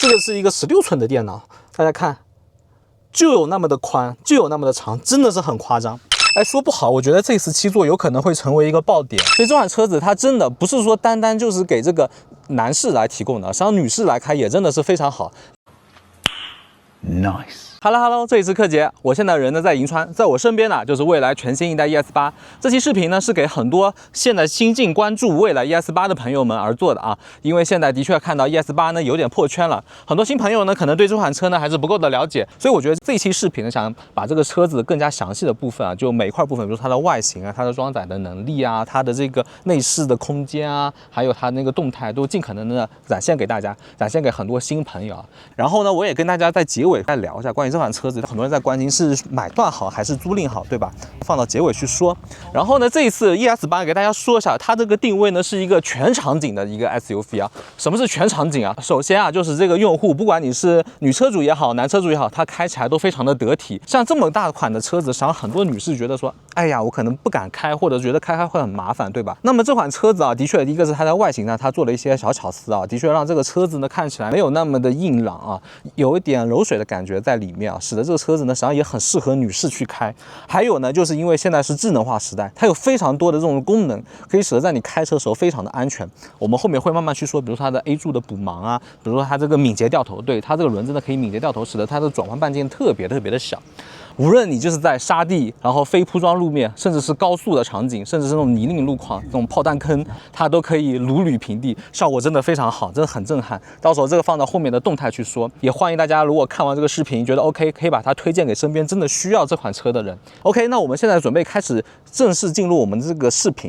这个是一个16寸的电脑，大家看，就有那么的宽，就有那么的长，真的是很夸张。哎，说不好，我觉得这次7座有可能会成为一个爆点。所以这款车子它真的不是说单单就是给这个男士来提供的，实际上女士来开也真的是非常好。Nice。Hello， 这里是柯洁，我现在人呢在银川，在我身边呢就是蔚来全新一代 ES8。这期视频呢是给很多现在新进关注蔚来 ES8 的朋友们而做的啊，因为现在的确看到 ES8 呢有点破圈了，很多新朋友呢可能对这款车呢还是不够的了解，所以我觉得这期视频呢想把这个车子更加详细的部分啊，就每一块部分，比如它的外形啊、它的装载的能力啊、它的这个内饰的空间啊，还有它那个动态，都尽可能的展现给大家，展现给很多新朋友啊。然后呢，我也跟大家在结尾再聊一下关于这款车子，很多人在关心是买断好还是租赁好，对吧？放到结尾去说。然后呢，这一次 ES8 给大家说一下，它这个定位呢是一个全场景的一个 SUV 啊。什么是全场景啊？首先啊，就是这个用户，不管你是女车主也好，男车主也好，它开起来都非常的得体。像这么大款的车子，实际上很多女士觉得说，哎呀，我可能不敢开，或者觉得开会很麻烦，对吧？那么这款车子啊，的确，第一个是它在外形上，它做了一些小巧思啊，的确让这个车子呢看起来没有那么的硬朗啊，有一点柔水的感觉在里面啊，使得这个车子呢实际上也很适合女士去开。还有呢，就是因为现在是智能化时代，它有非常多的这种功能，可以使得在你开车的时候非常的安全。我们后面会慢慢去说，比如说它的 A 柱的补盲啊，比如说它这个敏捷掉头，对，它这个轮子呢可以敏捷掉头，使得它的转换半径特别的小。无论你就是在沙地，然后非铺装路面，甚至是高速的场景，甚至是那种泥泞路况、这种炮弹坑，它都可以如履平地，效果真的非常好，真的很震撼。到时候这个放到后面的动态去说，也欢迎大家如果看完这个视频觉得 OK， 可以把它推荐给身边真的需要这款车的人。OK， 那我们现在准备开始正式进入我们这个视频。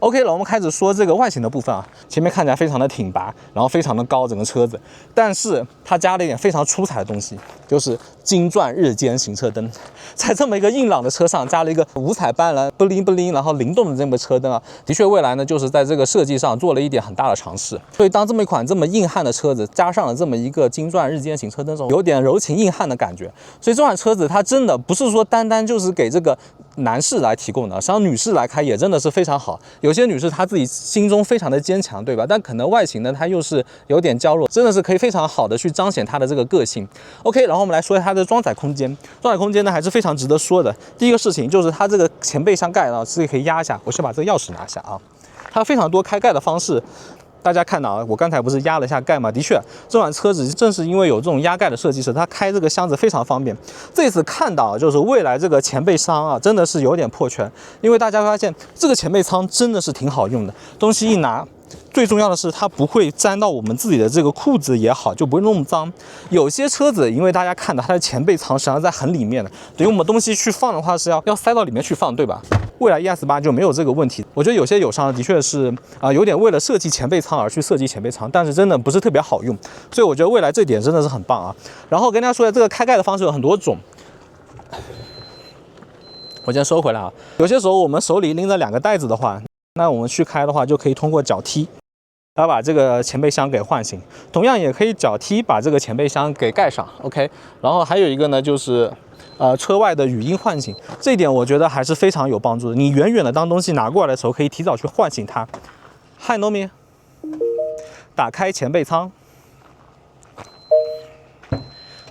OK 了，我们开始说这个外形的部分啊。前面看起来非常的挺拔，然后非常的高，整个车子，但是它加了一点非常出彩的东西，就是金钻日间行车灯。在这么一个硬朗的车上加了一个五彩斑斓、不灵不灵，然后灵动的这么车灯啊，的确蔚来呢就是在这个设计上做了一点很大的尝试。所以当这么一款这么硬汉的车子加上了这么一个金钻日间行车灯，有点柔情硬汉的感觉。所以这款车子它真的不是说单单就是给这个男士来提供的，实际上女士来开也真的是非常好。有些女士她自己心中非常的坚强，对吧？但可能外形呢，她又是有点娇弱，真的是可以非常好的去彰显她的这个个性。OK， 然后我们来说一下它的装载空间。装载空间呢还是非常值得说的。第一个事情就是它这个前备箱盖呢是可以压一下，我先把这个钥匙拿下啊。它非常多开盖的方式。大家看到啊，我刚才不是压了一下盖吗？的确，这款车子正是因为有这种压盖的设计，使它开这个箱子非常方便。这次看到就是蔚来这个前备箱啊，真的是有点破圈，因为大家发现这个前备仓真的是挺好用的，东西一拿。最重要的是，它不会沾到我们自己的这个裤子也好，就不会那么脏。有些车子，因为大家看到它的前备仓实际上在很里面的，等于我们东西去放的话是要塞到里面去放，对吧？蔚来 ES8 就没有这个问题。我觉得有些友商的确是有点为了设计前备仓而去设计前备仓，但是真的不是特别好用。所以我觉得蔚来这点真的是很棒啊。然后跟大家说一下，这个开盖的方式有很多种。我先收回来啊。有些时候我们手里拎着2个袋子的话，那我们去开的话，就可以通过脚踢，来把这个前备箱给唤醒。同样也可以脚踢把这个前备箱给盖上。OK， 然后还有一个呢，就是车外的语音唤醒，这一点我觉得还是非常有帮助的。你远远的当东西拿过来的时候，可以提早去唤醒它。Hi Nomi， 打开前备仓。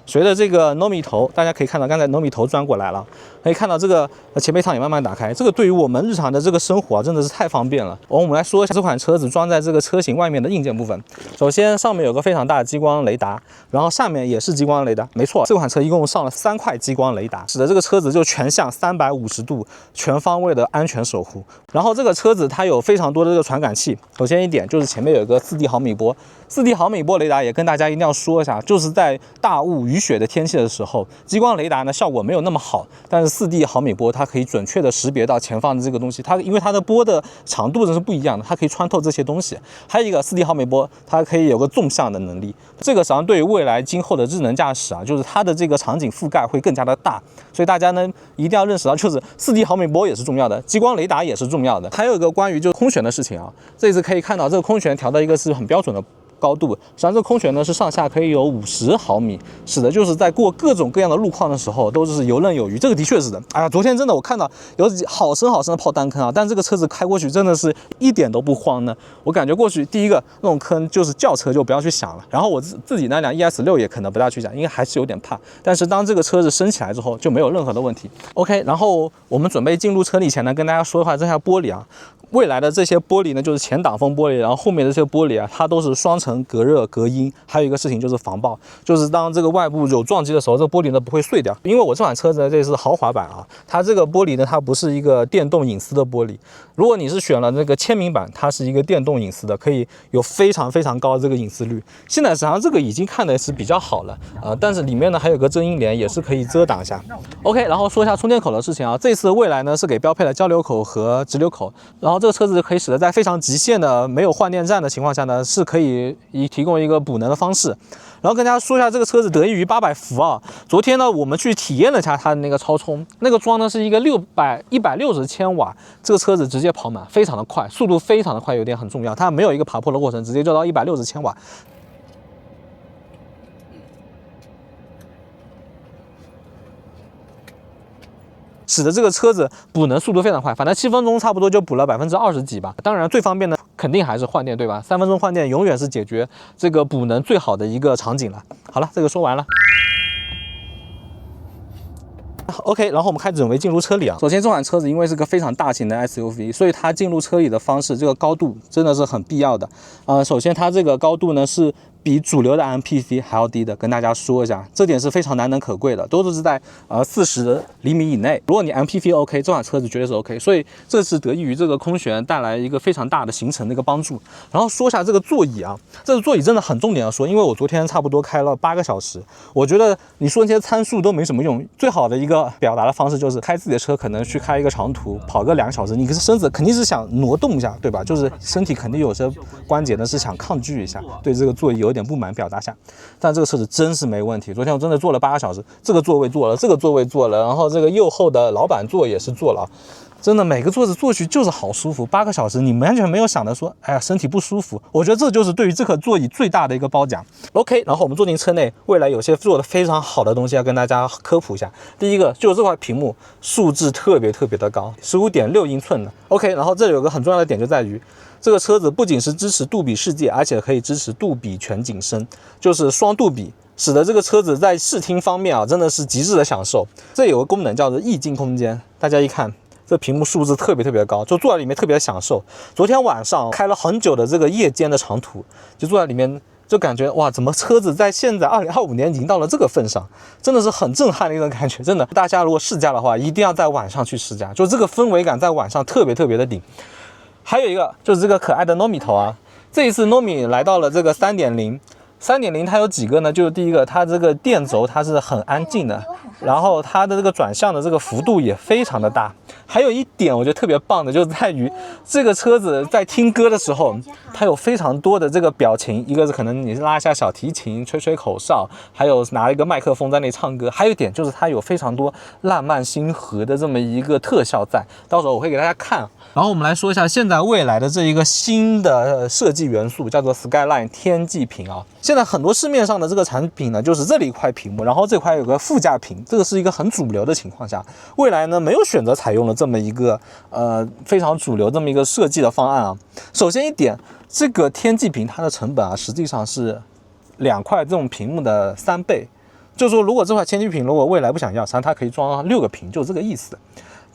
随着这个 Nomi 头，大家可以看到，刚才 Nomi 头转过来了，可以看到这个前备仓也慢慢打开。这个对于我们日常的这个生活啊，真的是太方便了。我们来说一下这款车子装在这个车型外面的硬件部分。首先，上面有个非常大的激光雷达，然后下面也是激光雷达。没错，这款车一共上了3块激光雷达，使得这个车子就全向350度全方位的安全守护。然后这个车子它有非常多的这个传感器。首先一点就是前面有一个4D 毫米波，4D 毫米波雷达也跟大家一定要说一下，就是在大雾雨雪的天气的时候，激光雷达呢效果没有那么好，但是4D 毫米波它可以准确的识别到前方的这个东西，它因为它的波的长度是不一样的，它可以穿透这些东西。还有一个4D 毫米波，它可以有个纵向的能力，这个实际上对于未来今后的智能驾驶啊，就是它的这个场景覆盖会更加的大。所以大家呢一定要认识到，就是 4D 毫米波也是重要的，激光雷达也是重要的。还有一个关于就是空悬的事情啊，这次可以看到这个空悬调到一个是很标准的高度，实际上这个空悬呢是上下可以有50毫米，使得就是在过各种各样的路况的时候都是游刃有余。这个的确是的。哎呀，昨天真的我看到有好深的炮弹坑啊，但这个车子开过去真的是一点都不慌呢。我感觉过去第一个那种坑就是轿车就不要去想了，然后我自己那辆 ES6也可能不大去想，因为还是有点怕。但是当这个车子升起来之后就没有任何的问题。OK， 然后我们准备进入车里前呢，跟大家说一下这下玻璃啊。未来的这些玻璃呢，就是前挡风玻璃，然后后面的这些玻璃啊，它都是双层隔热隔音。还有一个事情就是防爆，就是当这个外部有撞击的时候，这个玻璃呢不会碎掉。因为我这款车子呢，这是豪华版啊，它这个玻璃呢，它不是一个电动隐私的玻璃。如果你是选了那个签名版，它是一个电动隐私的，可以有非常高的这个隐私率。现在实际上这个已经看的是比较好了但是里面呢还有个遮阴帘，也是可以遮挡一下。OK， 然后说一下充电口的事情啊，这次蔚来呢是给标配了交流口和直流口，然后这个车子可以使得在非常极限的没有换电站的情况下呢，是可以提供一个补能的方式。然后跟大家说一下这个车子得益于800伏啊。昨天呢我们去体验了一下它的那个超充，那个装呢是一个160千瓦，这个车子直接跑满，非常的快，速度非常的快，有点很重要，它没有一个爬坡的过程，直接就到160千瓦。使得这个车子补能速度非常快，反正7分钟差不多就补了20%几吧。当然最方便的肯定还是换电，对吧？3分钟换电永远是解决这个补能最好的一个场景了。好了，这个说完了。OK， 然后我们开始准备进入车里啊。首先，这款车子因为是个非常大型的 SUV， 所以它进入车里的方式，这个高度真的是很必要的。首先它这个高度呢是比主流的 MPV 还要低的，跟大家说一下，这点是非常难能可贵的，都是在40厘米以内。如果你 MPV OK， 这款车子绝对是 OK， 所以这是得益于这个空悬带来一个非常大的行程的一个帮助。然后说一下这个座椅啊，这个座椅真的很重点要说，因为我昨天差不多开了8个小时，我觉得你说那些参数都没什么用，最好的一个表达的方式就是开自己的车，可能去开一个长途，跑个2个小时，你身子肯定是想挪动一下，对吧？就是身体肯定有些关节呢是想抗拒一下，对这个座椅有点不满表达下。但这个车子真是没问题，昨天我真的坐了8个小时，这个座位坐了，这个座位坐了，然后这个右后的老板座也是坐了，真的每个座子坐去就是好舒服。8个小时你完全没有想的说，哎呀身体不舒服，我觉得这就是对于这个座椅最大的一个褒奖。OK， 然后我们坐进车内，未来有些做的非常好的东西要跟大家科普一下。第一个就是这块屏幕数字特别的高，15.6英寸的。OK， 然后这里有个很重要的点就在于，这个车子不仅是支持杜比世界，而且可以支持杜比全景声，就是双杜比，使得这个车子在视听方面啊真的是极致的享受。这有个功能叫做意境空间，大家一看这屏幕数字特别高，就坐在里面特别享受。昨天晚上开了很久的这个夜间的长途，就坐在里面就感觉哇，怎么车子在现在2025年已经到了这个份上，真的是很震撼的一种感觉。真的，大家如果试驾的话，一定要在晚上去试驾，就这个氛围感在晚上特别的顶。还有一个就是这个可爱的 Nomi 头啊，这一次 Nomi 来到了这个 3.0，它有几个呢？就是第一个，它这个电轴它是很安静的，然后它的这个转向的这个幅度也非常的大。还有一点我觉得特别棒的，就在于这个车子在听歌的时候，它有非常多的这个表情，一个是可能你拉一下小提琴、吹口哨，还有拿一个麦克风在那里唱歌。还有一点就是它有非常多浪漫星河的这么一个特效在，到时候我会给大家看。然后我们来说一下现在未来的这一个新的设计元素，叫做 Skyline 天际屏啊。现在很多市面上的这个产品呢，就是这里一块屏幕，然后这块有个副驾屏，这个是一个很主流的情况下，蔚来呢没有选择采用了这么一个非常主流这么一个设计的方案啊。首先一点，这个天际屏它的成本啊，实际上是2块这种屏幕的3倍，就是说如果这块天际屏如果蔚来不想要，实际上它可以装6个屏，就是这个意思。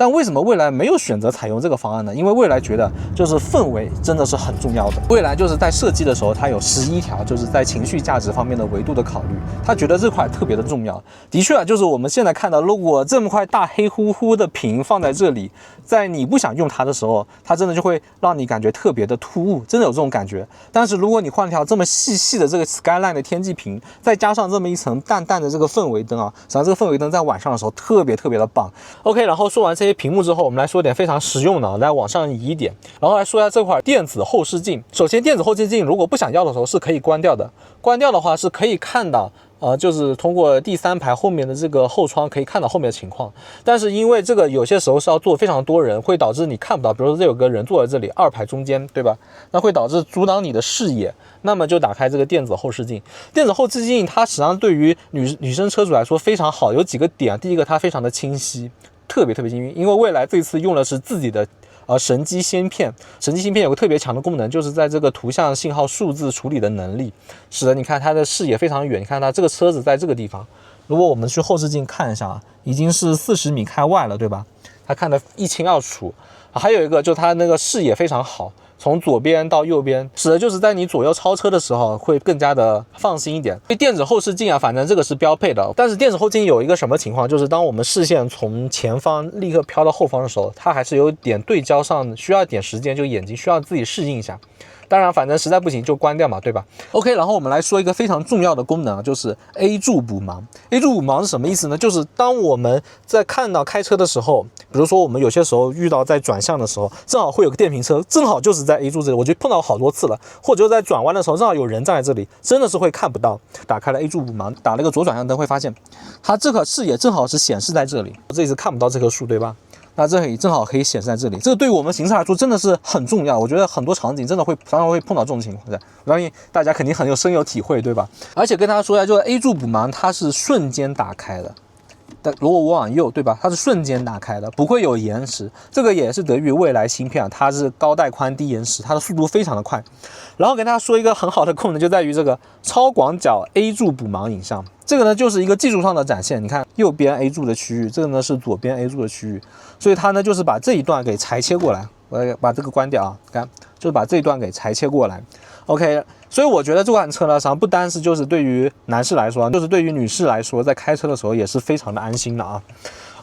但为什么蔚来没有选择采用这个方案呢？因为蔚来觉得就是氛围真的是很重要的。蔚来就是在设计的时候，它有11条就是在情绪价值方面的维度的考虑，他觉得这块特别的重要。的确啊，就是我们现在看到，如果这么块大黑乎乎的屏放在这里，在你不想用它的时候，它真的就会让你感觉特别的突兀，真的有这种感觉。但是如果你换条这么细的这个 Skyline 的天际屏，再加上这么一层淡的这个氛围灯啊，实际上这个氛围灯在晚上的时候特别的棒。OK， 然后说完这些屏幕之后，我们来说点非常实用的，来往上移一点，然后来说一下这块电子后视镜。首先，电子后视镜如果不想要的时候是可以关掉的，关掉的话是可以看到就是通过第3排后面的这个后窗可以看到后面的情况。但是因为这个有些时候是要坐非常多人，会导致你看不到，比如说这有个人坐在这里2排中间，对吧？那会导致阻挡你的视野，那么就打开这个电子后视镜。电子后视镜它实际上对于女生车主来说非常好，有几个点。第一个，它非常的清晰，特别清晰，因为蔚来这次用的是自己的神机芯片。神机芯片有个特别强的功能，就是在这个图像信号数字处理的能力，使得你看它的视野非常远。你看它这个车子在这个地方，如果我们去后视镜看一下，已经是40米开外了，对吧？它看得一清二楚。还有一个就是它那个视野非常好，从左边到右边，使得就是在你左右超车的时候会更加的放心一点。所以电子后视镜啊，反正这个是标配的。但是电子后视镜有一个什么情况，就是当我们视线从前方立刻飘到后方的时候，它还是有点对焦上需要一点时间，就眼睛需要自己适应一下。当然反正实在不行就关掉嘛，对吧 ？OK， 然后我们来说一个非常重要的功能，就是 A 柱补盲。A 柱补盲是什么意思呢？就是当我们在看到开车的时候，比如说我们有些时候遇到在转向的时候，正好会有个电瓶车，正好就是在 A 柱这里，我就碰到好多次了。或者在转弯的时候，正好有人站在这里，真的是会看不到。打开了 A 柱补盲，打了一个左转向灯，会发现它这个视野正好是显示在这里，我这里是看不到这棵树，对吧？那这里正好可以显示在这里，这个对于我们行车来说真的是很重要。我觉得很多场景真的常常会碰到这种情况，我相信大家肯定很深有体会，对吧？而且跟大家说一下，就是 A 柱补盲它是瞬间打开的，但如果我往右，对吧？它是瞬间打开的，不会有延时。这个也是得益于蔚来芯片，它是高带宽低延时，它的速度非常的快。然后跟大家说一个很好的功能，就在于这个超广角 A 柱补盲影像。这个呢就是一个技术上的展现，你看右边 A 柱的区域，这个呢是左边 A 柱的区域，所以它呢就是把这一段给裁切过来。我把这个关掉啊，看，就是把这一段给裁切过来。OK， 所以我觉得这款车呢，实际上不单是就是对于男士来说，就是对于女士来说，在开车的时候也是非常的安心的啊。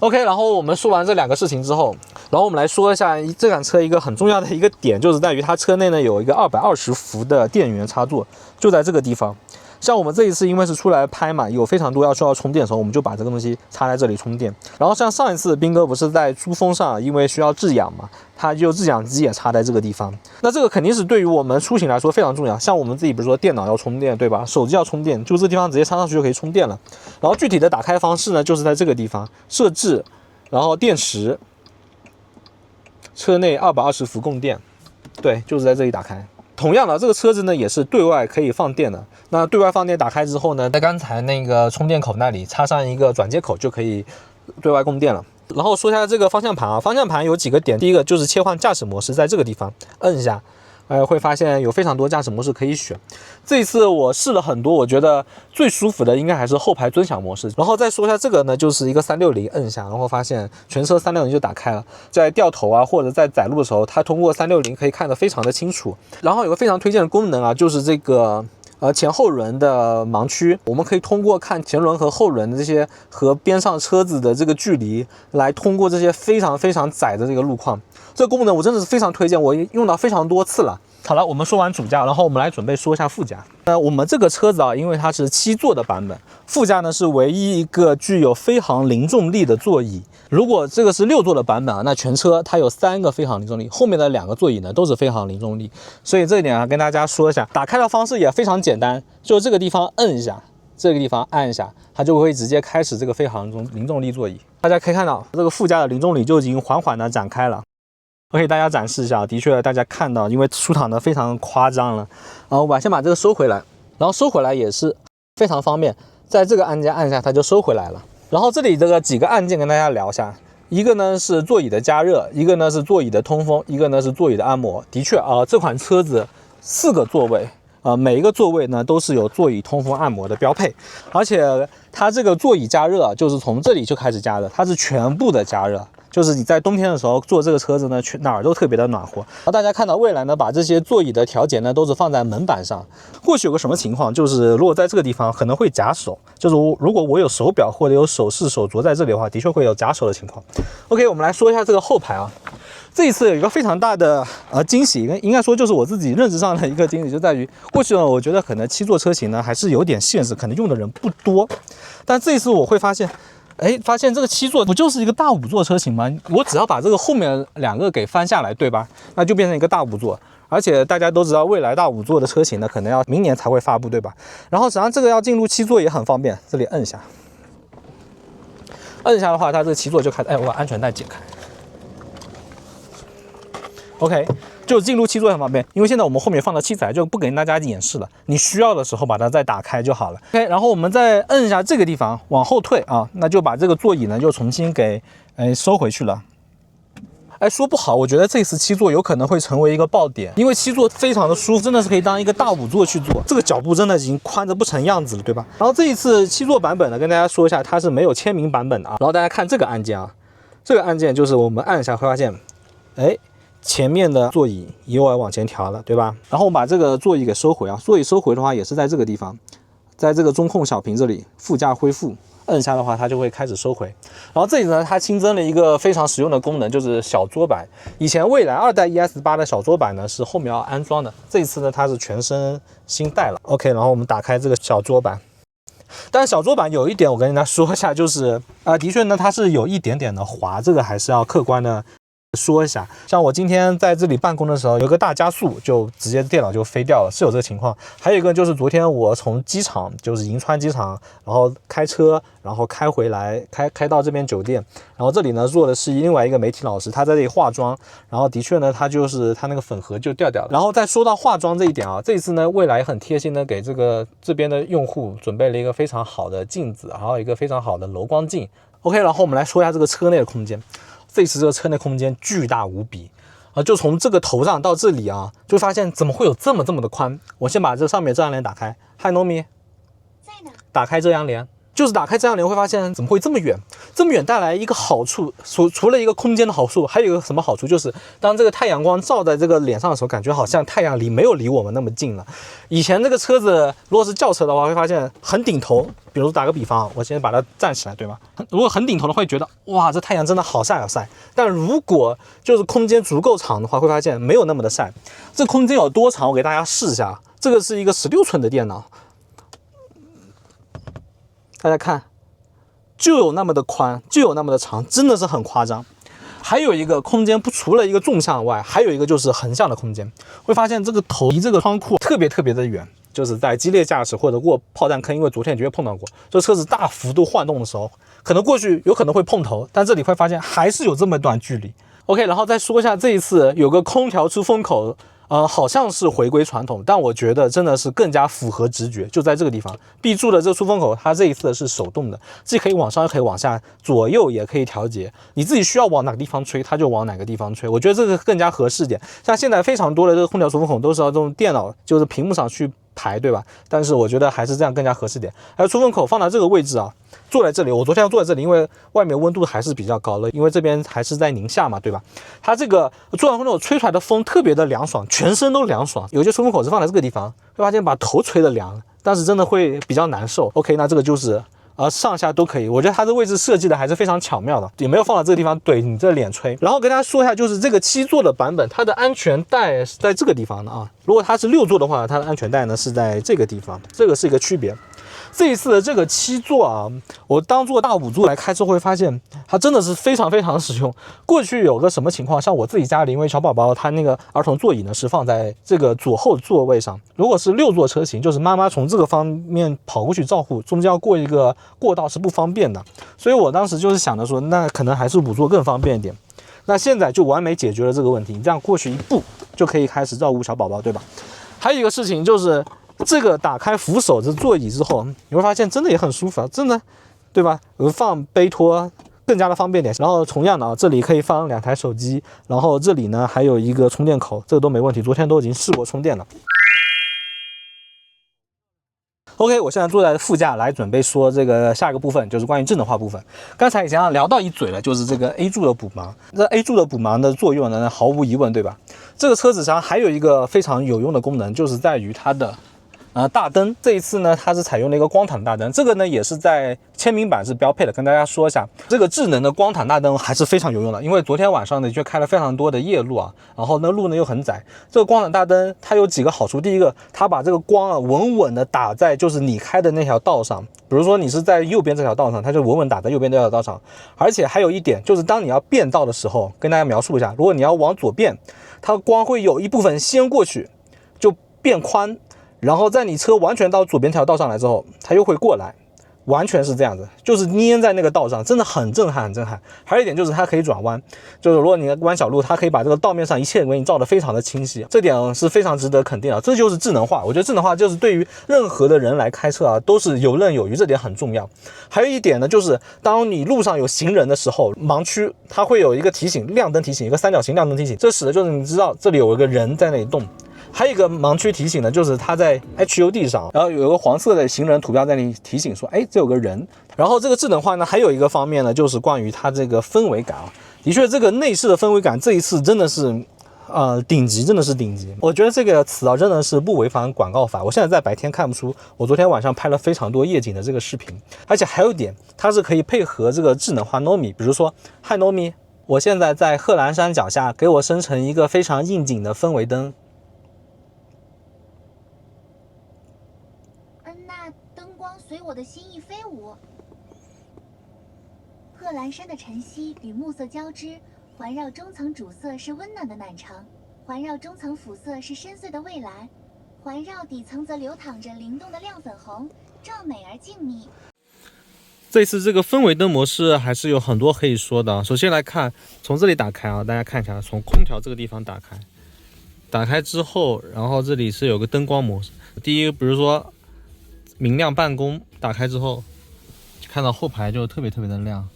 OK， 然后我们说完这2个事情之后，然后我们来说一下这款车一个很重要的一个点，就是在于它车内呢有一个220伏的电源插座，就在这个地方。像我们这一次因为是出来拍嘛，有非常多需要充电的时候，我们就把这个东西插在这里充电。然后像上一次斌哥不是在珠峰上，因为需要制氧嘛，它就制氧机也插在这个地方。那这个肯定是对于我们出行来说非常重要。像我们自己比如说电脑要充电，对吧？手机要充电，就这地方直接插上去就可以充电了。然后具体的打开方式呢，就是在这个地方设置，然后电池，车内220伏供电，对，就是在这里打开。同样的，这个车子呢也是对外可以放电的。那对外放电打开之后呢，在刚才那个充电口那里插上一个转接口，就可以对外供电了。然后说一下这个方向盘啊，方向盘有几个点，第一个就是切换驾驶模式，在这个地方摁一下。会发现有非常多驾驶模式可以选。这一次我试了很多，我觉得最舒服的应该还是后排尊享模式。然后再说一下这个呢，就是一个360，摁一下，然后发现全车360就打开了。在掉头啊或者在载路的时候，它通过360可以看得非常的清楚。然后有个非常推荐的功能啊，就是这个前后轮的盲区，我们可以通过看前轮和后轮的这些和边上车子的这个距离，来通过这些非常窄的这个路况。这个功能我真的是非常推荐，我用到非常多次了。好了，我们说完主驾，然后我们来准备说一下副驾。我们这个车子啊，因为它是7座的版本，副驾呢是唯一一个具有飞行零重力的座椅。如果这个是6座的版本啊，那全车它有3个飞行零重力，后面的2个座椅呢都是飞行零重力。所以这一点啊，跟大家说一下。打开的方式也非常简单，就这个地方摁一下，这个地方按一下，它就会直接开始这个飞行零重力座椅。大家可以看到，这个副驾的零重力就已经缓缓的展开了。我给大家展示一下，的确大家看到，因为出场的非常夸张了。然后我先把这个收回来，然后收回来也是非常方便，在这个按键按下它就收回来了。然后这里这个几个按键跟大家聊一下，一个呢是座椅的加热，一个呢是座椅的通风，一个呢是座椅的按摩。的确啊，这款车子4个座位。每一个座位呢都是有座椅通风按摩的标配，而且它这个座椅加热就是从这里就开始加热，它是全部的加热，就是你在冬天的时候坐这个车子呢，哪儿都特别的暖和。然后大家看到蔚来呢把这些座椅的调节呢都是放在门板上，或许有个什么情况，就是如果在这个地方可能会夹手，就是如果我有手表或者有首饰手镯在这里的话，的确会有夹手的情况。OK， 我们来说一下这个后排啊。这一次有一个非常大的惊喜，应该说就是我自己认知上的一个惊喜，就在于过去呢，我觉得可能7座车型呢还是有点限制，可能用的人不多。但这一次我会发现，发现这个7座不就是一个大5座车型吗？我只要把这个后面2个给翻下来，对吧？那就变成一个大5座。而且大家都知道，未来大5座的车型呢，可能要明年才会发布，对吧？然后实际上这个要进入7座也很方便，这里摁一下，摁一下的话，它这个7座就开，哎，我把安全带解开。OK， 就进入7座很方便，因为现在我们后面放的器材就不给大家演示了，你需要的时候把它再打开就好了。OK， 然后我们再摁一下这个地方往后退啊，那就把这个座椅呢就重新给收回去了。哎，说不好，我觉得这次7座有可能会成为一个爆点，因为7座非常的舒服，真的是可以当一个大5座去坐，这个脚部真的已经宽得不成样子了，对吧？然后这一次7座版本呢，跟大家说一下，它是没有签名版本的啊。然后大家看这个按键啊，这个按键就是我们按一下会发现，哎。前面的座椅又要往前调了，对吧？然后我们把这个座椅给收回啊，座椅收回的话也是在这个地方，在这个中控小屏这里，副驾恢复，摁下的话它就会开始收回。然后这里呢，它新增了一个非常实用的功能，就是小桌板。以前蔚来2代 ES8 的小桌板呢是后面要安装的，这一次呢它是全身新带了。OK， 然后我们打开这个小桌板。但是小桌板有一点我跟大家说一下，就是的确呢它是有一点点的滑，这个还是要客观的说一下。像我今天在这里办公的时候，有个大加速，就直接电脑就飞掉了，是有这个情况。还有一个就是昨天我从机场，就是银川机场，然后开车，然后开回来，开到这边酒店，然后这里呢坐的是另外一个媒体老师，他在这里化妆，然后的确呢他那个粉盒就掉了。然后再说到化妆这一点啊，这一次呢蔚来很贴心的给这边的用户准备了一个非常好的镜子，还有一个非常好的柔光镜。OK， 然后我们来说一下这个车内的空间。这次这个车内空间巨大无比就从这个头上到这里啊，就发现怎么会有这么的宽。我先把这上面遮阳帘打开。嗨，糯米，在呢。打开遮阳帘，就是打开遮阳帘会发现怎么会这么远？这么远带来一个好处，除了一个空间的好处，还有一个什么好处？就是当这个太阳光照在这个脸上的时候，感觉好像太阳没有离我们那么近了。以前这个车子如果是轿车的话，会发现很顶头。比如打个比方，我先把它站起来，对吧？如果很顶头的话，会觉得哇，这太阳真的好晒好晒。但如果就是空间足够长的话，会发现没有那么的晒。这空间有多长？我给大家试一下。这个是一个16寸的电脑，大家看，就有那么的宽，就有那么的长，真的是很夸张。还有一个空间除了一个纵向外，还有一个就是横向的空间。会发现这个头离这个窗户特别的远。就是在激烈驾驶或者过炮弹坑，因为昨天绝对碰到过，这车子大幅度晃动的时候，可能过去有可能会碰头，但这里会发现还是有这么短距离。OK， 然后再说一下这一次有个空调出风口，好像是回归传统，但我觉得真的是更加符合直觉，就在这个地方 B 柱的这个出风口，它这一次是手动的，既可以往上也可以往下，左右也可以调节，你自己需要往哪个地方吹，它就往哪个地方吹，我觉得这个更加合适点。像现在非常多的这个空调出风口都是要用电脑，就是屏幕上去排，对吧？但是我觉得还是这样更加合适点。还有出风口放到这个位置啊，坐在这里，我昨天要坐在这里，因为外面温度还是比较高了，因为这边还是在宁夏嘛，对吧？它这个坐上风口吹出来的风特别的凉爽，全身都凉爽。有些出风口是放在这个地方，会发现把头吹得凉，但是真的会比较难受。OK， 那这个就是上下都可以，我觉得它的位置设计的还是非常巧妙的，也没有放到这个地方怼你这脸吹。然后跟大家说一下，就是这个7座的版本，它的安全带是在这个地方的啊。如果它是6座的话，它的安全带呢是在这个地方，这个是一个区别。这一次的这个7座啊，我当做大5座来开之后会发现，它真的是非常实用。过去有个什么情况，像我自己家里，因为小宝宝他那个儿童座椅呢是放在这个左后座位上，如果是6座车型，就是妈妈从这个方面跑过去照护，中间要过一个过道是不方便的，所以我当时就是想着说，那可能还是5座更方便一点。那现在就完美解决了这个问题，你这样过去一步就可以开始照顾小宝宝，对吧？还有一个事情就是这个打开扶手的座椅之后，你会发现真的也很舒服啊，真的，对吧？放背托更加的方便点。然后同样的这里可以放2台手机，然后这里呢还有一个充电口，这个都没问题，昨天都已经试过充电了。OK， 我现在坐在副驾来准备说这个下一个部分，就是关于智能化部分。刚才已经聊到一嘴了，就是这个 A 柱的补盲。这 A 柱的补盲的作用呢，毫无疑问，对吧？这个车子上还有一个非常有用的功能，就是在于它的大灯。这一次呢，它是采用了一个光毯大灯，这个呢也是在签名版是标配的。跟大家说一下，这个智能的光毯大灯还是非常有用的，因为昨天晚上呢就开了非常多的夜路啊，然后呢路呢又很窄。这个光毯大灯它有几个好处，第一个，它把这个光稳稳的打在就是你开的那条道上，比如说你是在右边这条道上，它就稳稳打在右边这条道上。而且还有一点就是，当你要变道的时候，跟大家描述一下，如果你要往左变，它光会有一部分先过去，就变宽，然后在你车完全到左边条道上来之后，它又会过来。完全是这样子，就是粘在那个道上，真的很震撼，很震撼。还有一点就是它可以转弯，就是如果你弯小路，它可以把这个道面上一切给你照得非常的清晰，这点是非常值得肯定的。这就是智能化，我觉得智能化就是对于任何的人来开车啊，都是游刃有余，这点很重要。还有一点呢，就是当你路上有行人的时候，盲区它会有一个提醒，亮灯提醒，一个三角形亮灯提醒，这使得就是你知道这里有一个人在那里动。还有一个盲区提醒呢，就是它在 HUD 上，然后有一个黄色的行人图标在那里提醒说，哎，这有个人。然后这个智能化呢，还有一个方面呢，就是关于它这个氛围感啊。的确，这个内饰的氛围感这一次真的是，顶级，真的是顶级。我觉得这个词啊，真的是不违反广告法。我现在在白天看不出，我昨天晚上拍了非常多夜景的这个视频。而且还有一点，它是可以配合这个智能化 Nomi， 比如说 Hi Nomi， 我现在在贺兰山脚下，给我生成一个非常应景的氛围灯。随我的心意飞舞。贺兰山的晨曦与暮色交织，环绕中层主色是温暖的暖城，环绕中层辅色是深邃的蔚蓝，环绕底层则流淌着灵动的亮粉红，壮美而静谧。这次这个氛围灯模式还是有很多可以说的。首先来看，从这里打开啊，大家看一下，从空调这个地方打开，打开之后，然后这里是有个灯光模式。第一个，比如说明亮办公，打开之后看到后排就特别的亮，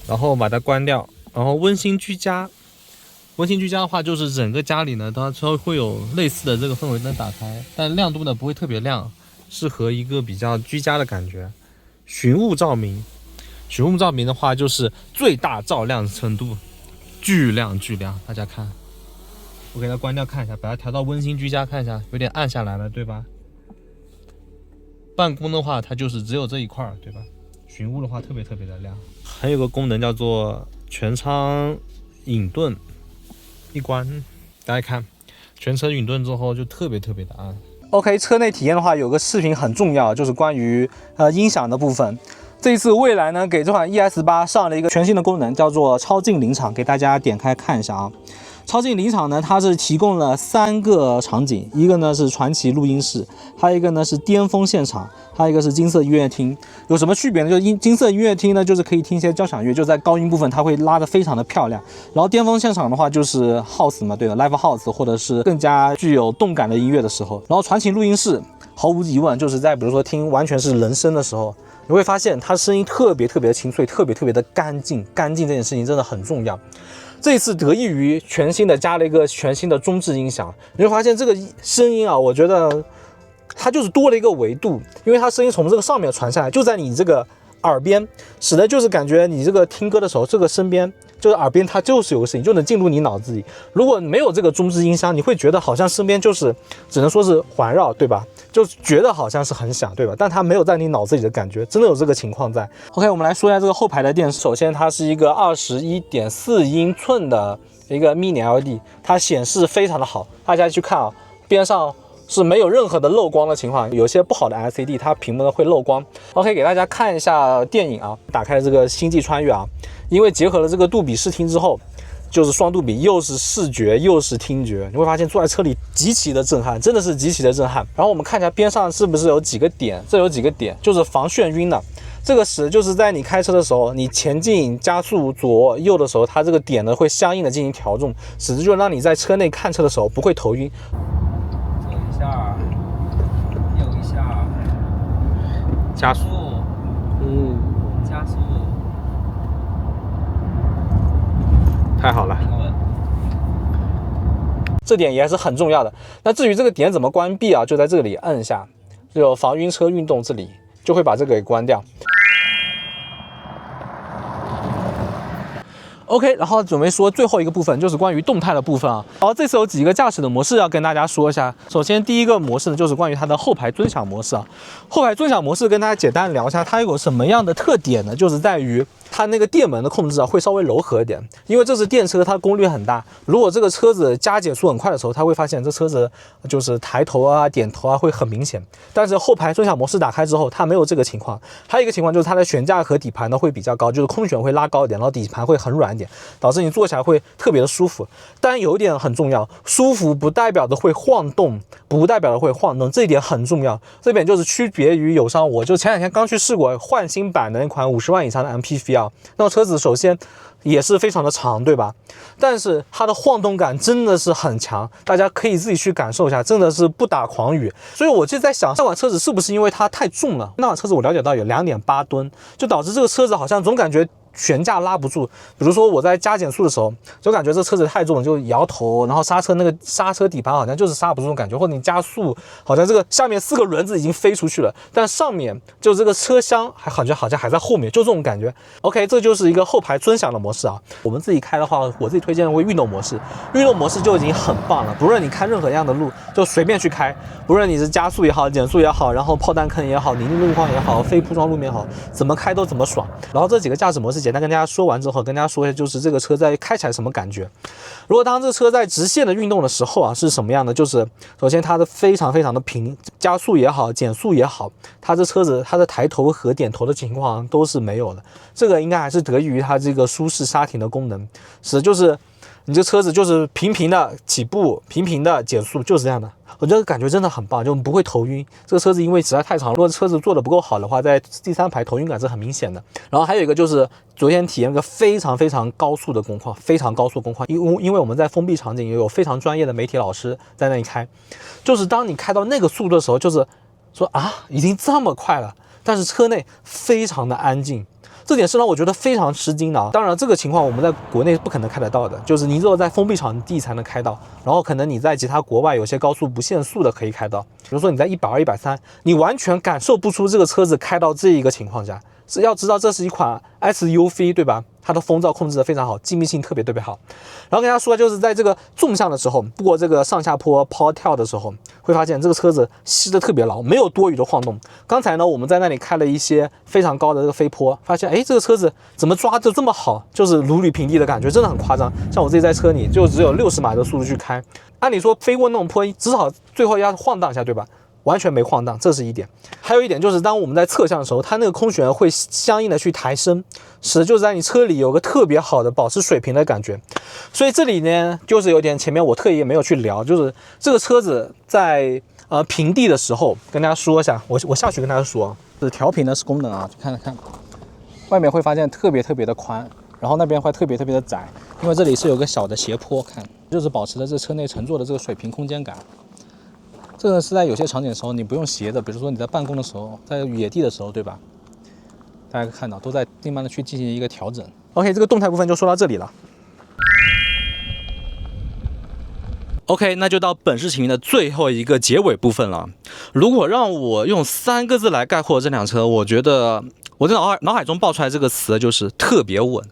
然后把它关掉，然后温馨居家。温馨居家的话，就是整个家里呢，它会有类似的这个氛围灯打开，但亮度呢不会特别亮，适合一个比较居家的感觉。寻物照明，寻物照明的话就是最大照亮程度，巨亮，大家看，我给它关掉看一下，把它调到温馨居家看一下，有点暗下来了，对吧？办公的话，它就是只有这一块，对吧？寻物的话特别的亮。还有个功能叫做全舱隐盾，一关，大家看，全车隐盾之后就特别的暗。OK， 车内体验的话，有个视频很重要，就是关于音响的部分。这一次蔚来呢给这款 ES8 上了一个全新的功能，叫做超近临场，给大家点开看一下啊。超近临场呢，它是提供了3个场景，一个呢是传奇录音室，还有一个呢是巅峰现场，还有一个是金色音乐厅。有什么区别呢？就是金色音乐厅呢，就是可以听一些交响乐，就在高音部分它会拉得非常的漂亮。然后巅峰现场的话就是 house 嘛，对的 live house 或者是更加具有动感的音乐的时候。然后传奇录音室毫无疑问就是在比如说听完全是人声的时候，你会发现它声音特别的清脆，特别的干净这件事情真的很重要。这一次得益于全新的加了一个全新的中置音响，你会发现这个声音啊，我觉得它就是多了一个维度，因为它声音从这个上面传下来，就在你这个耳边，使得就是感觉你这个听歌的时候，这个身边就是耳边它就是有个声音，就能进入你脑子里。如果没有这个中置音箱，你会觉得好像身边就是只能说是环绕，对吧？就觉得好像是很响，对吧？但它没有在你脑子里的感觉，真的有这个情况在。OK， 我们来说一下这个后排的电视。首先，它是一个21.4英寸的一个 Mini LED， 它显示非常的好。大家去看啊，边上是没有任何的漏光的情况，有些不好的 LCD 它屏幕呢会漏光。OK， 给大家看一下电影啊，打开这个星际穿越啊，因为结合了这个杜比视听之后，就是双杜比，又是视觉又是听觉，你会发现坐在车里极其的震撼，真的是极其的震撼。然后我们看一下边上是不是有几个点，这有几个点就是防眩晕的。这个使就是在你开车的时候，你前进加速左右的时候，它这个点呢会相应的进行调整，使之就让你在车内看车的时候不会头晕。左一下，右一下，加速，加速，太好了。这点也是很重要的。那至于这个点怎么关闭啊，就在这里摁一下，就防晕车运动这里就会把这个给关掉。OK， 然后准备说最后一个部分，就是关于动态的部分啊。好，这次有几个驾驶的模式要跟大家说一下。首先第一个模式呢，就是关于它的后排尊享模式啊。后排尊享模式跟大家简单聊一下，它有什么样的特点呢？就是在于它那个电门的控制啊会稍微柔和一点，因为这是电车，它功率很大。如果这个车子加减速很快的时候，它会发现这车子就是抬头啊、点头啊会很明显。但是后排尊享模式打开之后，它没有这个情况。还有一个情况就是它的悬架和底盘呢会比较高，就是空悬会拉高一点，然后底盘会很软一点，导致你坐起来会特别的舒服。但有一点很重要，舒服不代表的会晃动，不代表的会晃动，这一点很重要。这点就是区别于友商，我就前两天刚去试过换新版的那款50万以上的 MPV 啊，那车子首先也是非常的长，对吧？但是它的晃动感真的是很强，大家可以自己去感受一下，真的是不打诳语。所以我就在想，这款车子是不是因为它太重了？那款车子我了解到有2.8吨，就导致这个车子好像总感觉悬架拉不住。比如说我在加减速的时候，就感觉这车子太重了，就摇头，然后刹车那个刹车底盘好像就是刹不住感觉，或者你加速，好像这个下面4个轮子已经飞出去了，但上面就这个车厢好像还在后面，就这种感觉。OK， 这就是一个后排尊享的模式啊。我们自己开的话，我自己推荐为运动模式，运动模式就已经很棒了。不论你开任何样的路，就随便去开，不论你是加速也好，减速也好，然后炮弹坑也好，泥泞路况也好，非铺装路面也好，怎么开都怎么爽。然后这几个驾驶模式简单跟大家说完之后，跟大家说一下，就是这个车在开起来什么感觉。如果当这车在直线的运动的时候啊，是什么样的？就是首先它的非常的平，加速也好，减速也好，它这车子它的抬头和点头的情况都是没有的。这个应该还是得益于它这个舒适刹停的功能，使就是你这车子就是平平的起步，平平的减速，就是这样的。我觉得感觉真的很棒，就不会头晕。这个车子因为实在太长，如果车子做的不够好的话，在第3排头晕感是很明显的。然后还有一个就是昨天体验一个非常高速的工况，非常高速工况，因为我们在封闭场景也有非常专业的媒体老师在那里开，就是当你开到那个速度的时候，就是说啊，已经这么快了，但是车内非常的安静。这点是让我觉得非常吃惊的啊！当然，这个情况我们在国内不可能开得到的，就是你只有在封闭场地才能开到，然后可能你在其他国外有些高速不限速的可以开到，比如说你在120、130，你完全感受不出这个车子开到这一个情况下。是要知道这是一款 SUV 对吧？它的风噪控制的非常好，静谧性特别好。然后跟大家说，就是在这个纵向的时候，过这个上下坡抛跳的时候，会发现这个车子吸得特别牢，没有多余的晃动。刚才呢，我们在那里开了一些非常高的这个飞坡，发现这个车子怎么抓得这么好，就是如履平地的感觉，真的很夸张。像我自己在车里就只有60码的速度去开，按理说飞过那种坡，至少最后要晃荡一下，对吧？完全没晃荡，这是一点。还有一点就是，当我们在侧向的时候，它那个空悬会相应的去抬升，使得就是在你车里有个特别好的保持水平的感觉。所以这里呢，就是有点前面我特意也没有去聊，就是这个车子在平地的时候，跟大家说一下，我下去跟大家说，就是调频的功能啊，看看，外面会发现特别的宽，然后那边会特别的窄，因为这里是有个小的斜坡，看就是保持了这车内乘坐的这个水平空间感。这个是在有些场景的时候你不用斜的，比如说你在办公的时候，在野地的时候，对吧？大家可以看到都在慢慢的去进行一个调整。OK， 这个动态部分就说到这里了。OK， 那就到本视频的最后一个结尾部分了。如果让我用3个字来概括这辆车，我觉得我在脑海中爆出来这个词就是特别稳。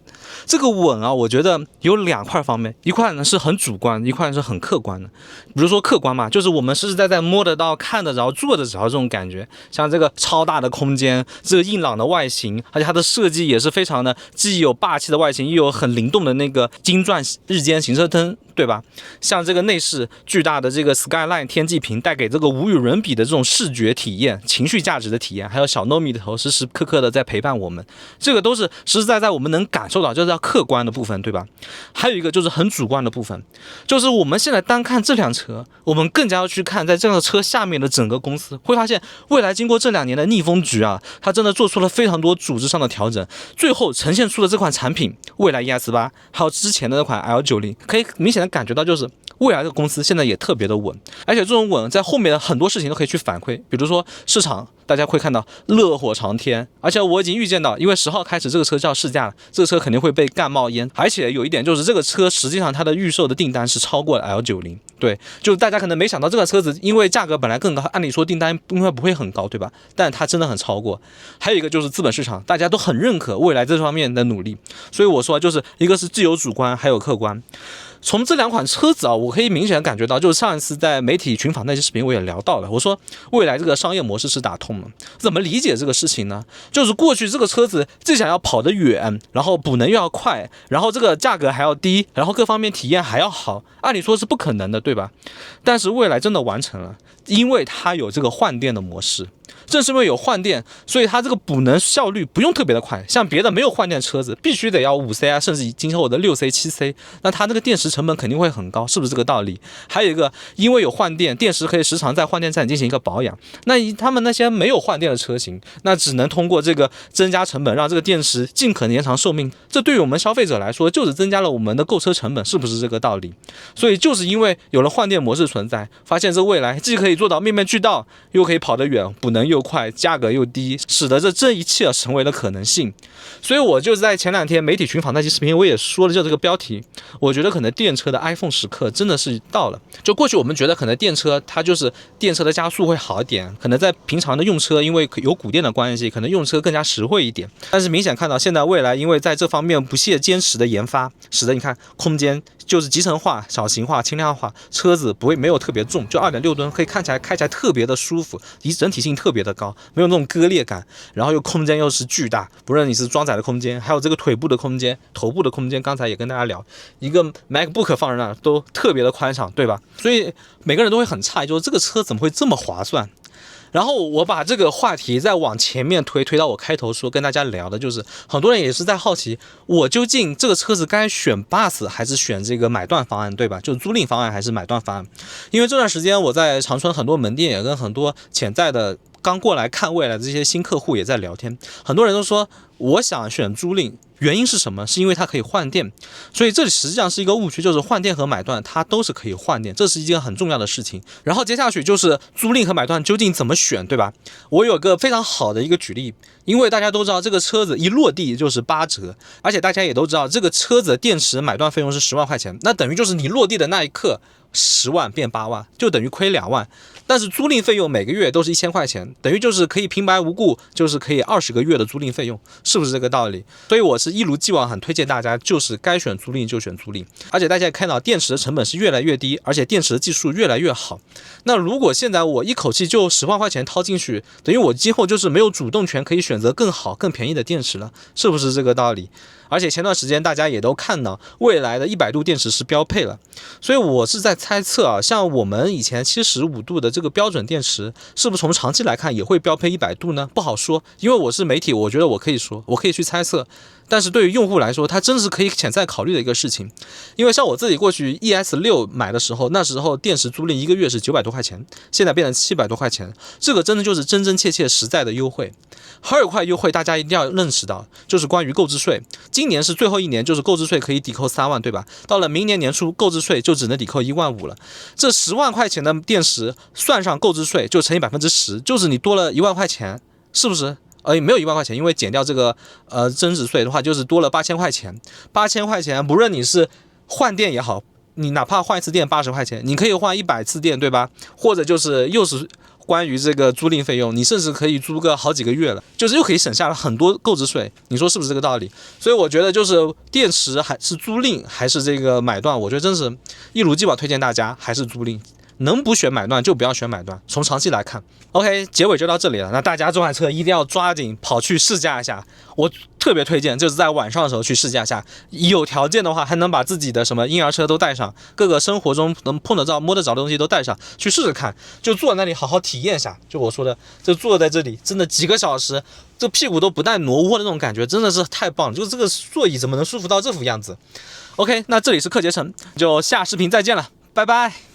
这个稳啊，我觉得有2块方面，一块呢是很主观，一块是很客观的。比如说客观嘛，就是我们实实在在摸得到、看得着、坐得着这种感觉，像这个超大的空间，这个硬朗的外形，而且它的设计也是非常的，既有霸气的外形，又有很灵动的那个金钻日间行车灯，对吧？像这个内饰巨大的这个 Skyline 天际屏，带给这个无与伦比的这种视觉体验、情绪价值的体验，还有小糯米的头时时刻刻的在陪伴我们，这个都是实实在在我们能感受到，就是要客观的部分，对吧？还有一个就是很主观的部分，就是我们现在单看这辆车，我们更加要去看在这辆车下面的整个公司，会发现未来经过这2年的逆风局啊，它真的做出了非常多组织上的调整，最后呈现出了这款产品未来ES8，还有之前的那款 L90，可以明显的能感觉到就是蔚来这个公司现在也特别的稳，而且这种稳在后面的很多事情都可以去反馈，比如说市场大家会看到热火朝天，而且我已经预见到，因为10号开始这个车就要试驾了，这个车肯定会被干冒烟，而且有一点就是这个车实际上它的预售的订单是超过了 L90， 对，就是大家可能没想到这个车子因为价格本来更高，按理说订单应该不会很高，对吧？但它真的很超过。还有一个就是资本市场，大家都很认可蔚来这方面的努力，所以我说就是一个是既有主观还有客观。从这2款车子啊，我可以明显感觉到，就是上一次在媒体群访那期视频我也聊到了，我说蔚来这个商业模式是打通了，怎么理解这个事情呢？就是过去这个车子既想要跑得远，然后补能又要快，然后这个价格还要低，然后各方面体验还要好，按理说是不可能的，对吧？但是蔚来真的完成了，因为它有这个换电的模式。正是因为有换电，所以它这个补能效率不用特别的快，像别的没有换电车子必须得要5C 啊，甚至今后的6C 7C， 那它那个电池成本肯定会很高，是不是这个道理？还有一个，因为有换电，电池可以时常在换电站进行一个保养，那他们那些没有换电的车型，那只能通过这个增加成本，让这个电池尽可能延长寿命，这对于我们消费者来说就是增加了我们的购车成本，是不是这个道理？所以就是因为有了换电模式存在，发现这未来既可以做到面面俱到，又可以跑得远，补能又快，价格又低，使得这一切成为了可能性。所以我就在前2天媒体群访那期视频我也说了，就这个标题，我觉得可能电车的 iPhone 时刻真的是到了。就过去我们觉得可能电车它就是电车的加速会好一点，可能在平常的用车因为有补电的关系，可能用车更加实惠一点，但是明显看到现在蔚来因为在这方面不懈坚持的研发，使得你看空间就是集成化、小型化、轻量化，车子没有特别重，就2.6吨，可以看起来开起来特别的舒服，整体性特别的高，没有那种割裂感，然后空间又是巨大，不论你是装载的空间，还有这个腿部的空间、头部的空间，刚才也跟大家聊，一个 MacBook 放在那都特别的宽敞，对吧？所以每个人都会很诧异，就是这个车怎么会这么划算？然后我把这个话题再往前面推到我开头说跟大家聊的，就是很多人也是在好奇，我究竟这个车子该选 Bus 还是选这个买断方案，对吧？就是租赁方案还是买断方案？因为这段时间我在长春很多门店也跟很多潜在的刚过来看蔚来的这些新客户也在聊天，很多人都说我想选租赁，原因是什么？是因为它可以换电，所以这里实际上是一个误区，就是换电和买断它都是可以换电，这是一件很重要的事情。然后接下去就是租赁和买断究竟怎么选，对吧？我有个非常好的一个举例，因为大家都知道这个车子一落地就是8折，而且大家也都知道这个车子的电池买断费用是10万块钱，那等于就是你落地的那一刻10万变8万，就等于亏2万。但是租赁费用每个月都是1000块钱，等于就是可以平白无故就是可以20个月的租赁费用，是不是这个道理？所以我是一如既往很推荐大家，就是该选租赁就选租赁。而且大家也看到电池的成本是越来越低，而且电池的技术越来越好。那如果现在我一口气就10万块钱掏进去，等于我今后就是没有主动权可以选择更好更便宜的电池了，是不是这个道理？而且前段时间大家也都看到蔚来的100度电池是标配了，所以我是在猜测啊，像我们以前75度的这个标准电池，是不是从长期来看也会标配100度呢？不好说，因为我是媒体，我觉得我可以说，我可以去猜测。但是对于用户来说，它真是可以潜在考虑的一个事情。因为像我自己过去 ES6 买的时候，那时候电池租赁1个月是900多块钱，现在变成700多块钱，这个真的就是真真切切实在的优惠。还有一块优惠大家一定要认识到，就是关于购置税。今年是最后一年，就是购置税可以抵扣3万，对吧？到了明年年初，购置税就只能抵扣1万5了。这10万块钱的电池算上购置税就乘以10%，就是你多了1万块钱，是不是？没有1万块钱，因为减掉这个增值税的话，就是多了8000块钱。8000块钱，不论你是换电也好，你哪怕换一次电80块钱，你可以换100次电，对吧？或者就是又是关于这个租赁费用，你甚至可以租个好几个月了，就是又可以省下了很多购置税，你说是不是这个道理？所以我觉得就是电池还是租赁还是这个买断，我觉得真是一如既往推荐大家还是租赁。能不选买断就不要选买断，从长期来看。OK， 结尾就到这里了。那大家这款车一定要抓紧跑去试驾一下，我特别推荐就是在晚上的时候去试驾一下，有条件的话还能把自己的什么婴儿车都带上，各个生活中能碰得着摸得着的东西都带上去试试看，就坐在那里好好体验一下。就我说的，就坐在这里真的几个小时，这屁股都不带挪窝的那种感觉，真的是太棒了。就是这个座椅怎么能舒服到这副样子？ OK， 那这里是克杰城，就下视频再见了，拜拜。